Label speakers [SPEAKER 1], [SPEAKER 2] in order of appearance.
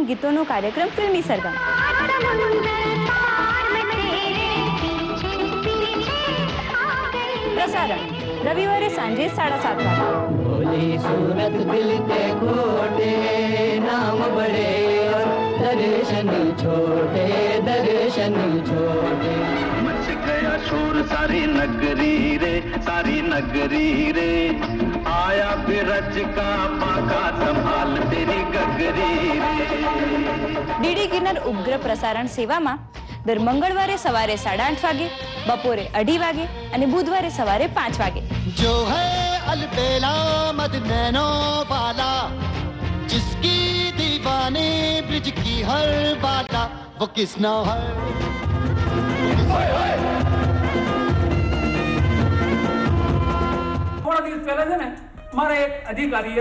[SPEAKER 1] ગીતોનો કાર્યક્રમ ફિલ્મી સરગમ। પ્રસારણ રવિવારે સાંજે 7:30 વાગે। सूरत दिल के खोटे नाम बड़े और दर्शन छोटे मच गया शोर सारी नगरी रे आया बिरज का पाका संभाल तेरी गगरी रे। ડીડી કિન્નર ઉપગ્રહ પ્રસારણ સેવામાં દર મંગળવારે સવારે 8:30 વાગે, બપોરે 2:30 વાગે અને બુધવારે સવારે 5 વાગે।
[SPEAKER 2] जो है अलबेला मद नैनो वाला जिसकी दीवाने ब्रिज की हर बाला वो किसना है।
[SPEAKER 3] थोड़ा दिन पहले है ना हमारे एक अधिकारी